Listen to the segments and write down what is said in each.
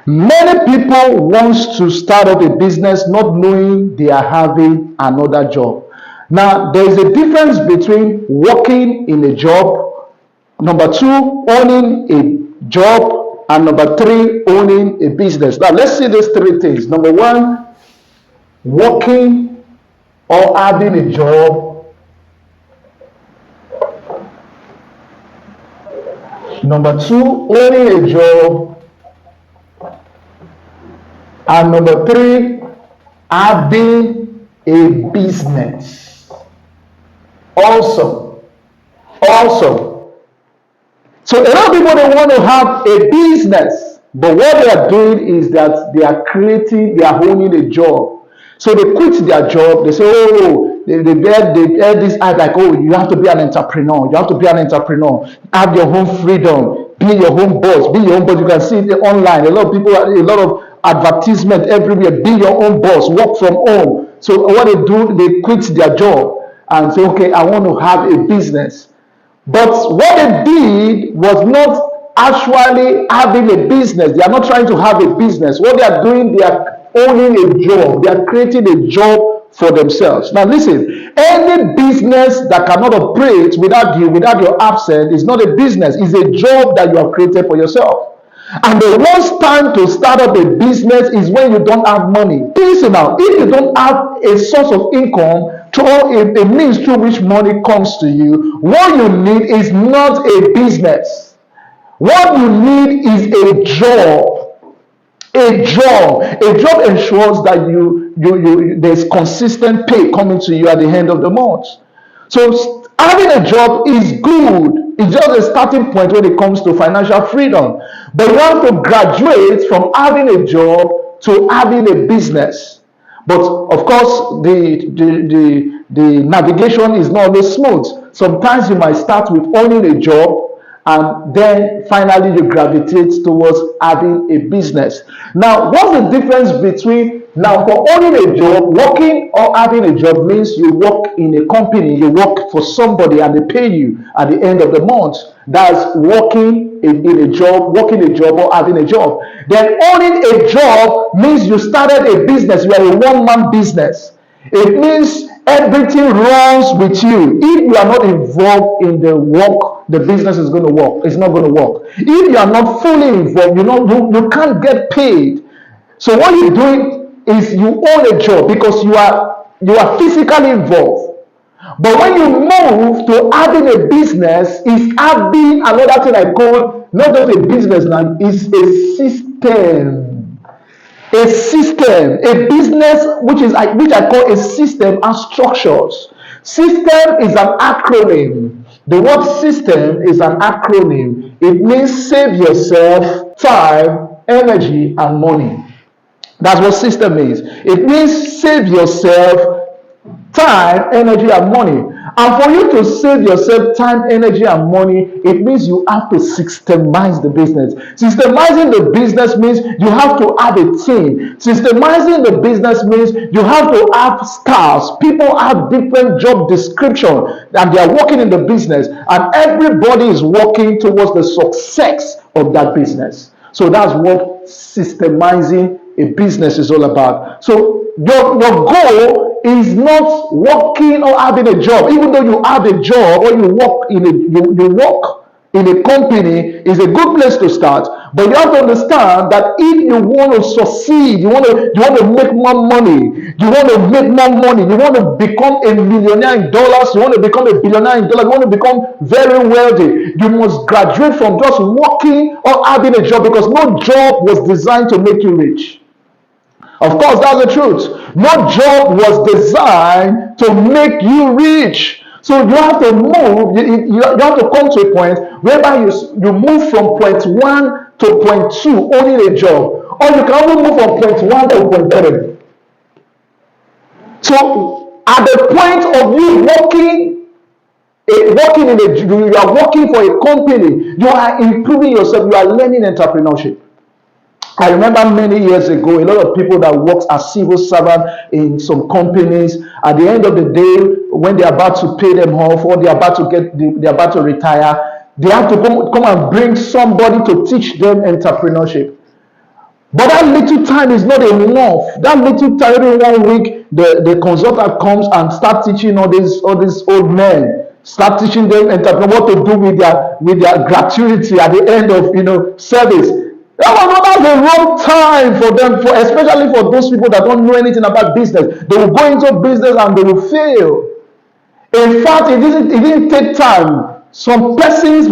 Many people want to start up a business not knowing they are having another job. Now, there is a difference between working in a job, number two, owning a job, and number three, owning a business. Now, let's see these three things. Number one, working or having a job. Number two, owning a job. And number three, having a business. Awesome. Awesome. So a lot of people don't want to have a business, but what they are doing is that they are creating, they are owning a job. So they quit their job. They say, oh, they bear this act like, oh, you have to be an entrepreneur. You have to be an entrepreneur. Have your own freedom. Be your own boss. Be your own boss. You can see it online. A lot of people, a lot of advertisement everywhere. Be your own boss. Work from home. So what they do, they quit their job and say, okay, I want to have a business. But what they did was not actually having a business. They are not trying to have a business. What they are doing, they are owning a job. They are creating a job for themselves. Now listen, any business that cannot operate without you, without your absence, is not a business. It's a job that you have created for yourself. And the worst time to start up a business is when you don't have money. Listen now, if you don't have a source of income, a means through which money comes to you, what you need is not a business. What you need is a job. A job ensures that there's consistent pay coming to you at the end of the month. So having a job is good. It's just a starting point when it comes to financial freedom. But you have to graduate from having a job to having a business. But of course, the navigation is not always smooth. Sometimes you might start with owning a job, and then finally you gravitate towards having a business. Now, what's the difference between, now for owning a job, working or having a job means you work in a company, you work for somebody and they pay you at the end of the month. That's working in a job, working a job or having a job. Then owning a job means you started a business, you are a one-man business. It means everything runs with you. If you are not involved in the work, the business is going to work. It's not going to work. If you are not fully involved, you can't get paid. So what you're doing is you own a job because you are physically involved. But when you move to having a business, is having another thing I call not just a business now, is a system. A system, a business which I call a system and structures. System is an acronym. The word system is an acronym. It means save yourself time, energy, and money. That's what system means. It means save yourself time, energy, and money. And for you to save yourself time, energy, and money, it means you have to systemize the business. Systemizing the business means you have to have a team. Systemizing the business means you have to have stars. People have different job description and they are working in the business, and everybody is working towards the success of that business. So that's what systemizing a business is all about. So your goal is not working or having a job. Even though you have a job or you work in a company, is a good place to start. But you have to understand that if you want to succeed, you want to make more money, you want to become a millionaire in dollars, you want to become a billionaire in dollars, you want to become very wealthy, you must graduate from just working or having a job, because no job was designed to make you rich. Of course, that's the truth. No job was designed to make you rich. So you have to move, you have to come to a point whereby you move from point 1 to point 2 owning a job. Or you can only move from point 1 to point 3. So at the point of you you are working for a company, you are improving yourself, you are learning entrepreneurship. I remember many years ago, a lot of people that worked as civil servants in some companies, at the end of the day, when they're about to pay them off or they're about to retire, they have to come and bring somebody to teach them entrepreneurship. But that little time is not enough. That little time, every 1 week, the consultant comes and start teaching all these old men, start teaching them entrepreneur what to do with their gratuity at the end of service. That's the wrong time for them, for especially for those people that don't know anything about business. They will go into business and they will fail. In fact, it didn't take time. Some persons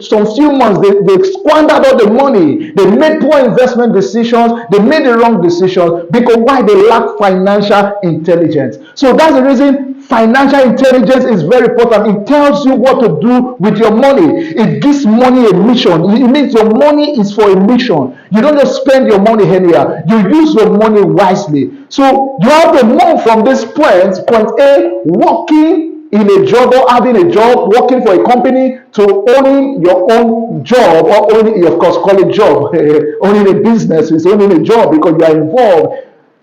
some few months, they squandered all the money. They made poor investment decisions. They made the wrong decisions because why? They lack financial intelligence. So that's the reason financial intelligence is very important. It tells you what to do with your money. It gives money a mission. It means your money is for a mission. You don't just spend your money anywhere. You use your money wisely. So you have to move from this point A, working in a job or having a job, working for a company, to owning your own job, or owning, of course, call it job. Owning a business is owning a job because you are involved.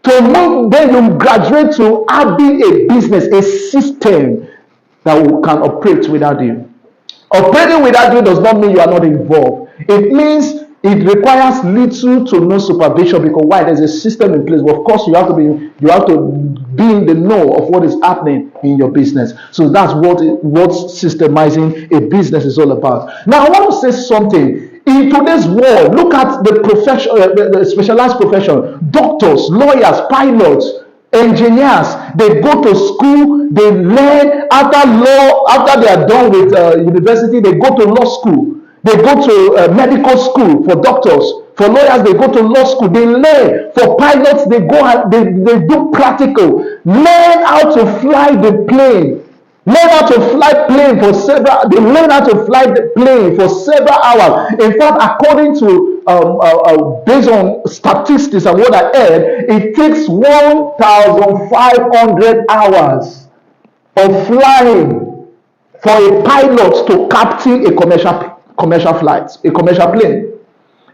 To move, then you graduate to having a business, a system that can operate without you. Operating without you does not mean you are not involved. It means it requires little to no supervision because why? There's a system in place. But of course, you have to be in the know of what is happening in your business. So that's what systemizing a business is all about. Now, I want to say something. In today's world, look at the profession, the specialized profession: doctors, lawyers, pilots, engineers. They go to school, they learn. After they are done with university, they go to law school, they go to medical school. For doctors, for lawyers, they go to law school, they learn. For pilots, they go and they do practical, learn how to fly the plane. Learn how to fly plane for several. They learn how to fly the plane for several hours. In fact, according to based on statistics and what I heard, it takes 1,500 hours of flying for a pilot to captain a commercial flight, a commercial plane.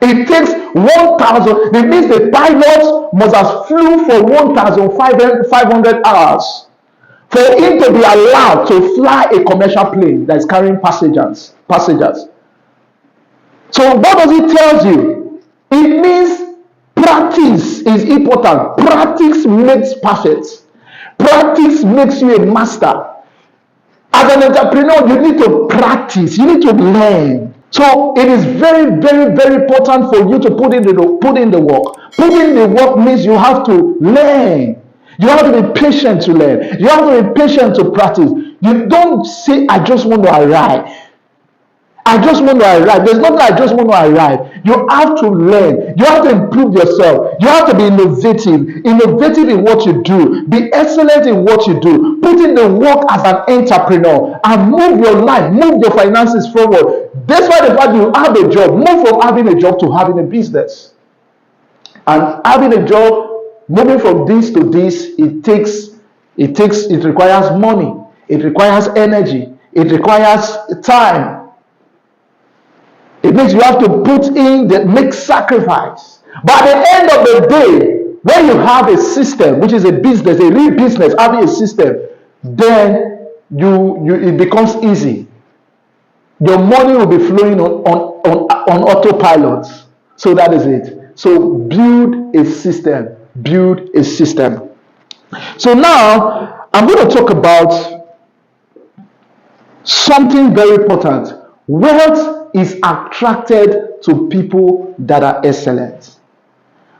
It takes 1,000. It means the pilot must have flew for 1,500 hours for him to be allowed to fly a commercial plane that is carrying passengers. So what does it tell you? It means practice is important. Practice makes perfect. Practice makes you a master. As an entrepreneur, you need to practice. You need to learn. So it is very, very, very important for you to put in the work. Put in the work means you have to learn. You have to be patient to learn. You have to be patient to practice. You don't say, I just want to arrive. I just want to arrive. There's nothing I just want to arrive. You have to learn. You have to improve yourself. You have to be innovative. Innovative in what you do. Be excellent in what you do. Put in the work as an entrepreneur and move your life, move your finances forward. Despite the fact you have a job, move from having a job to having a business. And having a job, moving from this to this, it requires money, it requires energy, it requires time. It means you have to make sacrifice. But at the end of the day, when you have a system, which is a business, a real business, having a system, then it becomes easy. Your money will be flowing on autopilot. So that is it. So build a system. Build a system. So now I'm going to talk about something very important. Wealth is attracted to people that are excellent.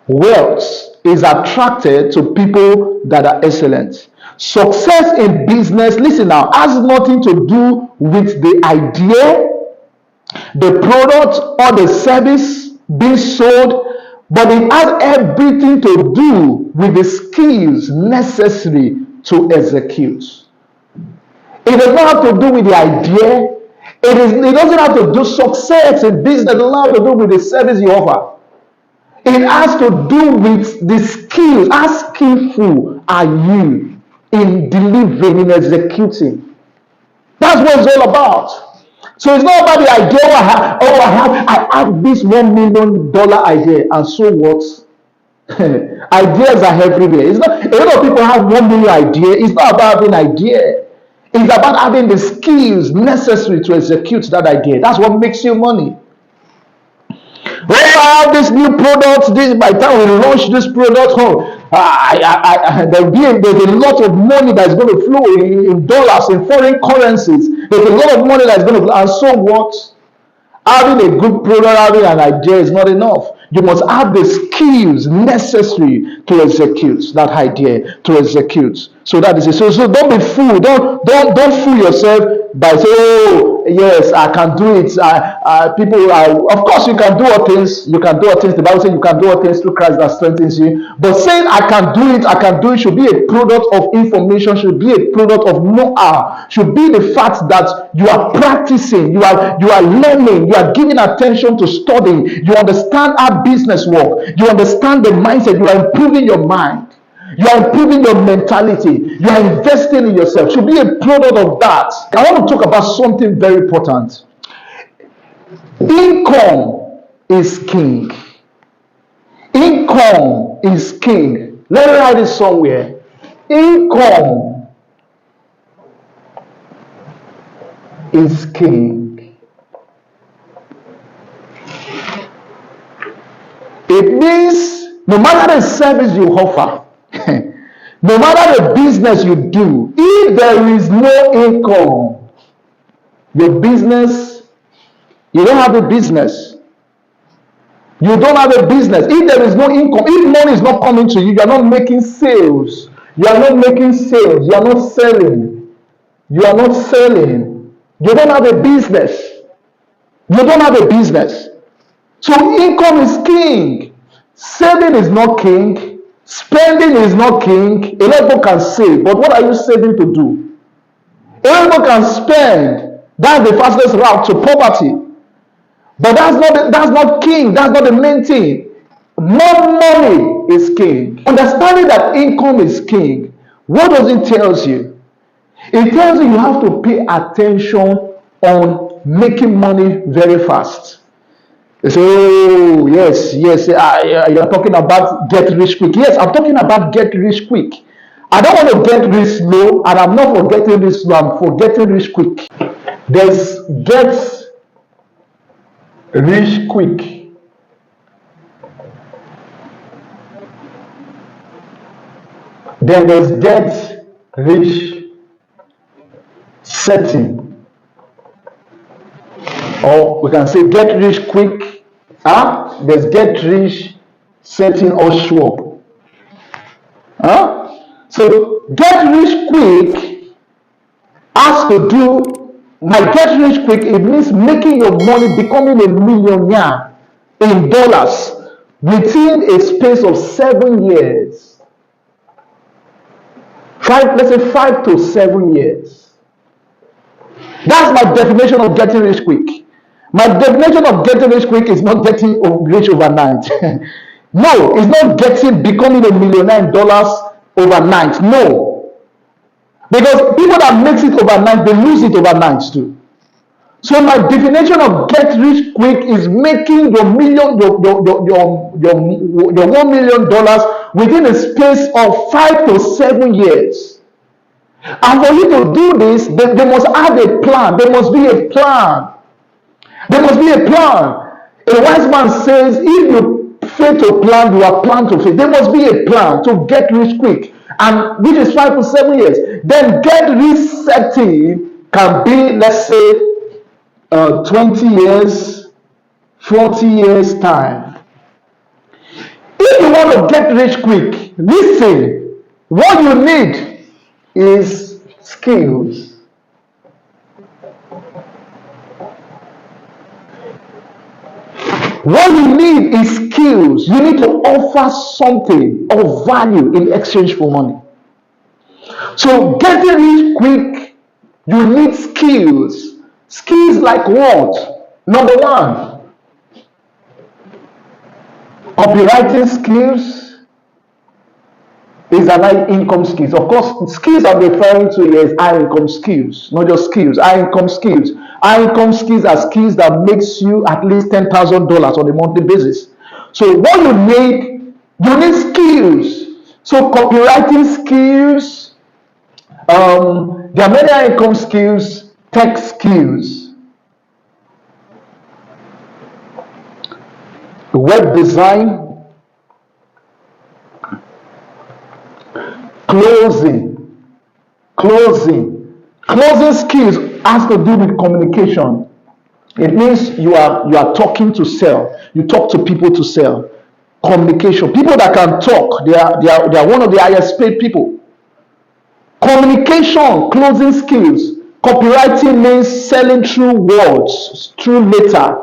Wealth is attracted to people that are excellent. Success in business, listen now, has nothing to do with the idea, the product, or the service being sold, but it has everything to do with the skills necessary to execute. It does not have to do with the idea. It doesn't have to do success in business. It doesn't have to do with the service you offer. It has to do with the skills. How skillful are you in delivering, in executing? That's what it's all about. So it's not about the idea. I have this $1 million idea, and so what? Ideas are everywhere. It's not. A lot of people have 1 million idea. It's not about having idea. It's about having the skills necessary to execute that idea. That's what makes you money. Oh, I have this new product. This by the time we launch this product, there's a lot of money that's going to flow in dollars, in foreign currencies. There's a lot of money that's going to flow. And so what? Having a good product, having an idea is not enough. You must have the skills necessary to execute that idea, to execute. So that is it. So don't be fooled. Don't fool yourself by saying, "Oh, yes, I can do it." Of course, you can do all things. You can do all things. The Bible says you can do all things through Christ that strengthens you. But saying, "I can do it," should be a product of information. Should be a product of know-how. Should be the fact that you are practicing. You are learning. You are giving attention to studying. You understand how business work. You understand the mindset. You are improving your mind. You are improving your mentality. You are investing in yourself. Should be a product of that. I want to talk about something very important. Income is king. Income is king. Let me write it somewhere. Income is king. It means no matter the service you offer, no matter the business you do, if there is no income, your business, you don't have a business. You don't have a business. If there is no income, if money is not coming to you, you are not making sales. You are not making sales. You are not selling. You are not selling. You don't have a business. You don't have a business. So income is king. Saving is not king. Spending is not king. A lot of people can save, but what are you saving to do? A lot of people can spend. That's the fastest route to poverty. But that's not king. That's not the main thing. More money is king. Understanding that income is king. What does it tell you? It tells you have to pay attention on making money very fast. You say, oh, yes, you're talking about get rich quick. Yes, I'm talking about get rich quick. I don't want to get rich slow, and I'm not for getting rich slow, I'm for getting rich quick. There's get rich quick. Then there's get rich setting. Or we can say get rich quick. There's get rich setting or swap. So get rich quick has to do, my get rich quick, it means making your money, becoming a millionaire in dollars within a space of 7 years. Let's say 5 to 7 years. That's my definition of getting rich quick. My definition of getting rich quick is not getting rich overnight. No, it's not becoming a millionaire in dollars overnight. No. Because people that makes it overnight, they lose it overnight too. So my definition of get rich quick is making your $1 million within a space of 5 to 7 years. And for you to do this, they must have a plan. There must be a plan. There must be a plan. A wise man says, if you fail to plan, you are planned to fail. There must be a plan to get rich quick, and which is 5 to 7 years. Then get rich setting can be, let's say, 20 years, 40 years time. If you want to get rich quick, listen, what you need is skills. What you need is skills. You need to offer something of value in exchange for money. So getting rich quick, you need skills. Skills like what? Number one, copywriting skills is an high income skills. Of course, skills I'm referring to here is high income skills, not just skills, high income skills. High income skills are skills that makes you at least $10,000 on a monthly basis. So what you need skills. So copywriting skills, there are many high income skills, tech skills. web design, closing, closing skills has to do with communication. It means you are talking to sell. You talk to people to sell. Communication. People that can talk, they are one of the highest paid people. Communication, closing skills. Copywriting means selling through words, through letter.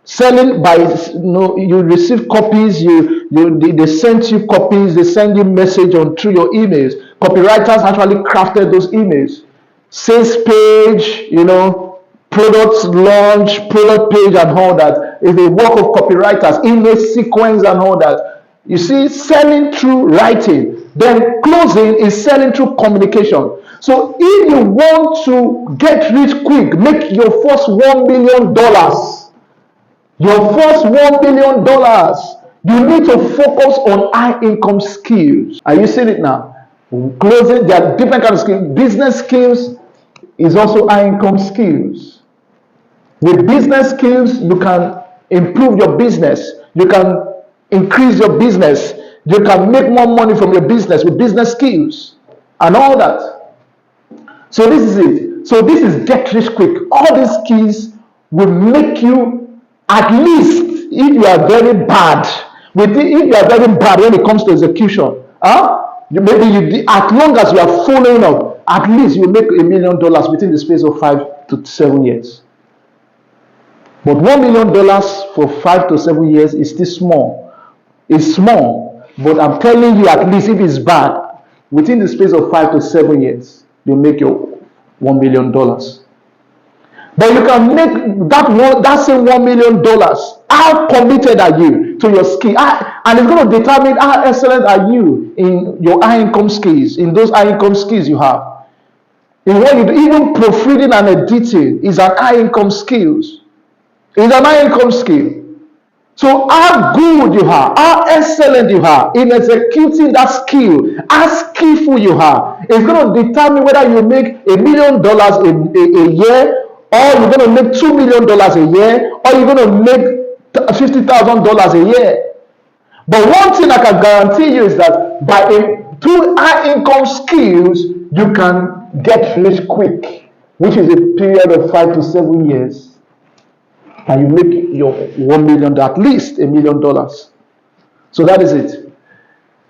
Selling by, you receive copies, they send you copies, they send you message on through your emails. Copywriters actually crafted those emails. Sales page, product launch, product page, and all that is the work of copywriters. Email sequence and all that. You see, selling through writing. Then closing is selling through communication. So if you want to get rich quick, make your first $1 million. Your first $1 million, you need to focus on high income skills. Are you seeing it now? Closing, there are different kinds of skills. Business skills is also high income skills. With business skills, you can improve your business. You can increase your business. You can make more money from your business with business skills and all that. So this is it. So this is get rich quick. All these skills will make you, at least if you are very bad, if you are very bad when it comes to execution, as long as you are following up, at least you make $1 million within the space of 5 to 7 years. But $1 million for 5 to 7 years is still small. It's small, but I'm telling you, at least if it's bad, within the space of 5 to 7 years, you make your $1 million. But you can make that same $1 million. How committed are you to your skill? And it's going to determine how excellent are you in your high income skills, in those high income skills you have. In what you do, even proofreading and editing is an high income skills. It's an high income skill. So how good you are, how excellent you are in executing that skill, how skillful you are, is going to determine whether you make $1 million a year, or you're going to make $2 million a year, or you're going to make $50,000 a year. But one thing I can guarantee you is that through high income skills, you can get rich quick, which is a period of 5 to 7 years. And you make your $1 million, at least $1 million. So that is it.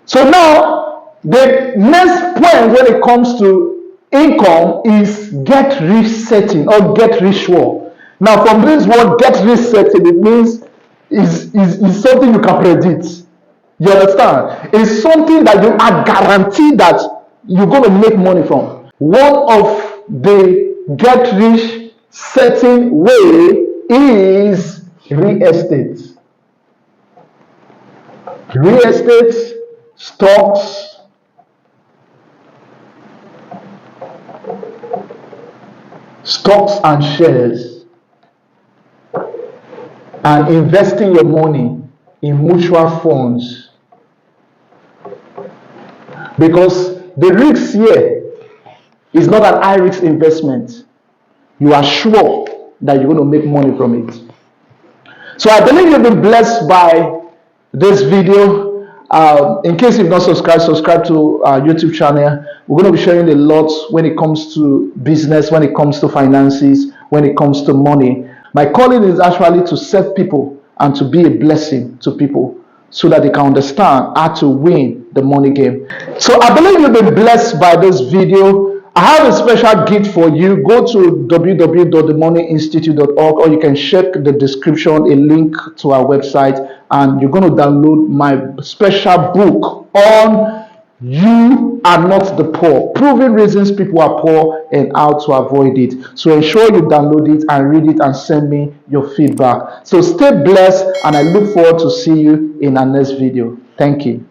So now, the next point when it comes to income is get rich setting or get rich sure. Now, from this word get rich setting, it means is something you can predict. You understand? It's something that you are guaranteed that you're going to make money from. One of the get rich setting way is real estate. Real estate, stocks, and shares, and investing your money in mutual funds. Because the risk here is not an high risk investment. You are sure that you're going to make money from it. So I believe you've been blessed by this video. In case you've not subscribe to our YouTube channel. We're going to be sharing a lot when it comes to business, when it comes to finances, when it comes to money. My calling is actually to serve people and to be a blessing to people so that they can understand how to win the money game. So I believe you've been blessed by this video. I have a special gift for you. Go to www.themoneyinstitute.org, or you can check the description, a link to our website, and you're going to download my special book on You Are Not the Poor, proving reasons people are poor and how to avoid it. So ensure you download it and read it and send me your feedback. So stay blessed, and I look forward to see you in our next video. Thank you.